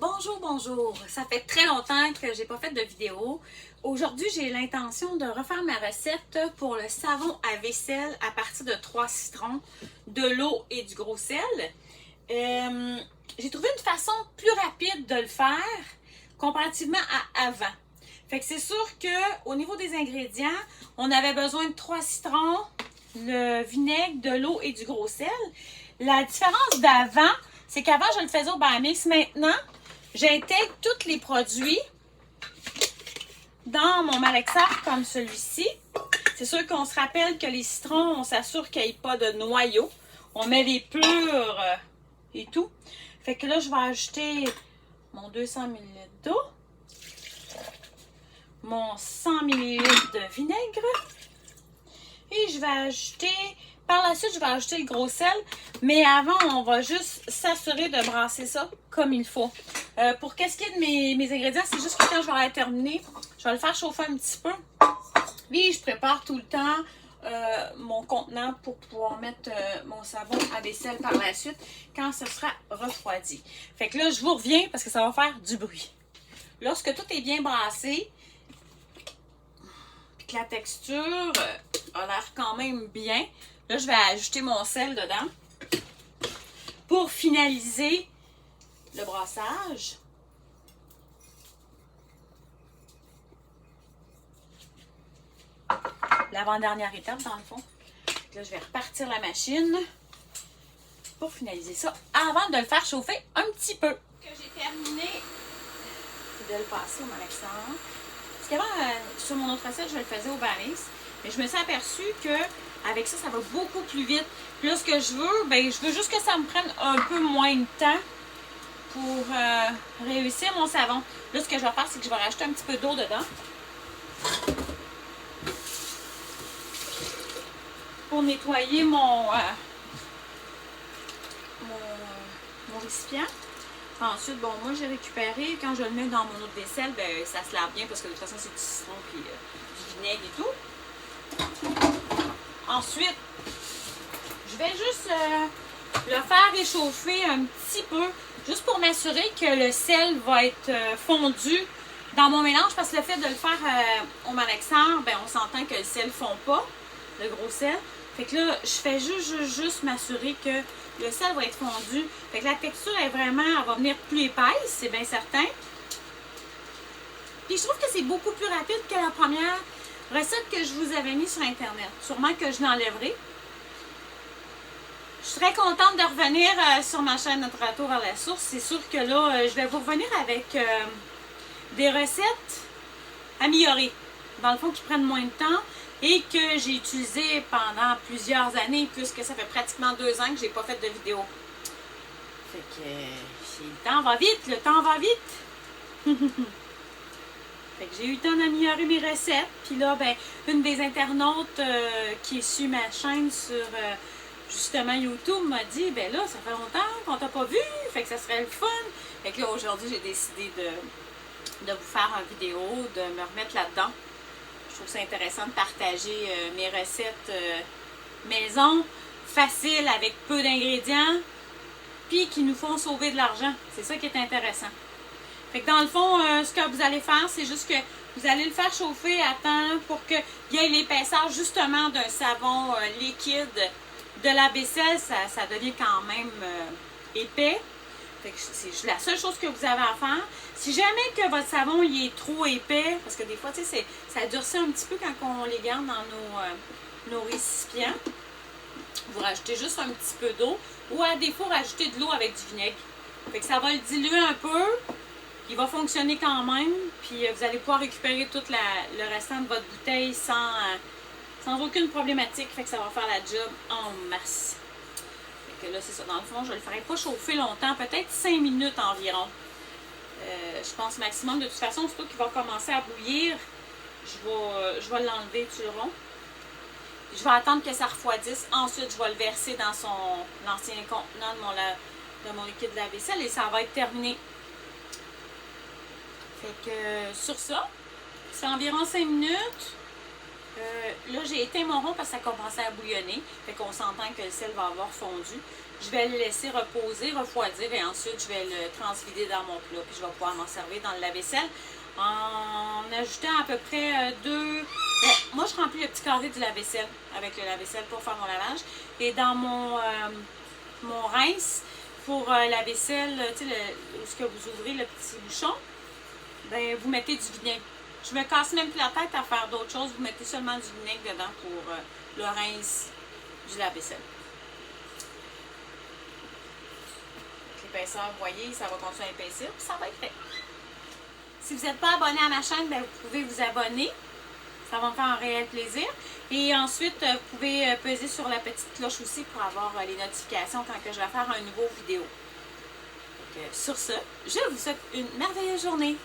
Bonjour, bonjour! Ça fait très longtemps que j'ai pas fait de vidéo. Aujourd'hui, j'ai l'intention de refaire ma recette pour le savon à vaisselle à partir de 3 citrons, de l'eau et du gros sel. J'ai trouvé une façon plus rapide de le faire comparativement à avant. Fait que c'est sûr qu'au niveau des ingrédients, on avait besoin de 3 citrons, le vinaigre, de l'eau et du gros sel. La différence d'avant, c'est qu'avant, je le faisais au Bamix. Maintenant, j'intègre tous les produits dans mon malaxeur comme celui-ci. C'est sûr qu'on se rappelle que les citrons, on s'assure qu'il n'y ait pas de noyau. On met les plures et tout. Fait que là, je vais ajouter mon 200 ml d'eau, mon 100 ml de vinaigre et je vais ajouter... Par la suite, je vais ajouter le gros sel, mais avant, on va juste s'assurer de brasser ça comme il faut. Pour qu'est-ce qui est de mes ingrédients, c'est juste que quand je vais terminer, je vais le faire chauffer un petit peu. Puis, je prépare tout le temps mon contenant pour pouvoir mettre mon savon à vaisselle par la suite quand ce sera refroidi. Fait que là, je vous reviens parce que ça va faire du bruit. Lorsque tout est bien brassé, puis que la texture a l'air quand même bien, là, je vais ajouter mon sel dedans pour finaliser le brassage. L'avant-dernière étape, dans le fond. Là, je vais repartir la machine pour finaliser ça avant de le faire chauffer un petit peu. Que j'ai terminé de le passer au malaxeur. Parce qu'avant, sur mon autre recette, je le faisais au Bamix. Mais je me suis aperçue que avec ça, ça va beaucoup plus vite. Puis là, ce que je veux, ben, je veux juste que ça me prenne un peu moins de temps pour réussir mon savon. Là, ce que je vais faire, c'est que je vais rajouter un petit peu d'eau dedans. Pour nettoyer mon récipient. Ensuite, bon, moi, j'ai récupéré. Quand je le mets dans mon eau de vaisselle, ben, ça se lave bien parce que de toute façon, c'est du citron et du vinaigre et tout. Ensuite, je vais juste le faire réchauffer un petit peu, juste pour m'assurer que le sel va être fondu dans mon mélange, parce que le fait de le faire au malaxeur, ben, on s'entend que le sel ne fond pas, le gros sel. Fait que là, je fais juste m'assurer que le sel va être fondu. Fait que la texture est vraiment, elle va venir plus épaisse, c'est bien certain. Puis je trouve que c'est beaucoup plus rapide que la première recette que je vous avais mis sur Internet. Sûrement que je l'enlèverai. Je suis très contente de revenir sur ma chaîne Notre Retour à la source. C'est sûr que là, je vais vous revenir avec des recettes améliorées. Dans le fond, qui prennent moins de temps et que j'ai utilisé pendant plusieurs années, puisque ça fait pratiquement 2 ans que j'ai pas fait de vidéo. Fait que le temps va vite, le temps va vite. Fait que j'ai eu le temps d'améliorer mes recettes. Puis là, ben, une des internautes qui suit ma chaîne sur justement YouTube m'a dit, ben là, ça fait longtemps qu'on t'a pas vu, fait que ça serait le fun. Fait que là, aujourd'hui, j'ai décidé de vous faire une vidéo, de me remettre là-dedans. Je trouve ça intéressant de partager mes recettes maison, faciles, avec peu d'ingrédients, puis qui nous font sauver de l'argent. C'est ça qui est intéressant. Fait que dans le fond, ce que vous allez faire, c'est juste que vous allez le faire chauffer à temps pour qu'il y ait l'épaisseur justement d'un savon liquide de la vaisselle. Ça devient quand même épais. Fait que c'est la seule chose que vous avez à faire. Si jamais que votre savon il est trop épais, parce que des fois, tu sais, ça durcit un petit peu quand on les garde dans nos récipients, vous rajoutez juste un petit peu d'eau ou à défaut, rajoutez de l'eau avec du vinaigre. Fait que ça va le diluer un peu. Il va fonctionner quand même, puis vous allez pouvoir récupérer tout le restant de votre bouteille sans aucune problématique. Fait que ça va faire la job en masse. Fait que là, c'est ça. Dans le fond, je ne le ferai pas chauffer longtemps, peut-être 5 minutes environ. Je pense maximum. De toute façon, surtout qu'il va commencer à bouillir, je vais l'enlever du rond. Je vais attendre que ça refroidisse. Ensuite, je vais le verser dans l'ancien contenant de mon liquide de la vaisselle et ça va être terminé. Fait que sur ça, c'est environ 5 minutes. Là, j'ai éteint mon rond parce que ça commençait à bouillonner. Fait qu'on s'entend que le sel va avoir fondu. Je vais le laisser reposer, refroidir et ensuite je vais le transvider dans mon plat. Puis je vais pouvoir m'en servir dans le lave-vaisselle en ajoutant à peu près moi, je remplis le petit carré du lave-vaisselle avec le lave-vaisselle pour faire mon lavage. Et dans mon rince pour la vaisselle, tu sais, où ce que vous ouvrez le petit bouchon, ben vous mettez du vinaigre. Je me casse même plus la tête à faire d'autres choses. Vous mettez seulement du vinaigre dedans pour le rince du lave-vaisselle. L'épaisseur, vous voyez, ça va continuer à épaissir, puis ça va être fait. Si vous n'êtes pas abonné à ma chaîne, ben, vous pouvez vous abonner. Ça va me faire un réel plaisir. Et ensuite, vous pouvez peser sur la petite cloche aussi pour avoir les notifications quand que je vais faire un nouveau vidéo. Donc, sur ce, je vous souhaite une merveilleuse journée.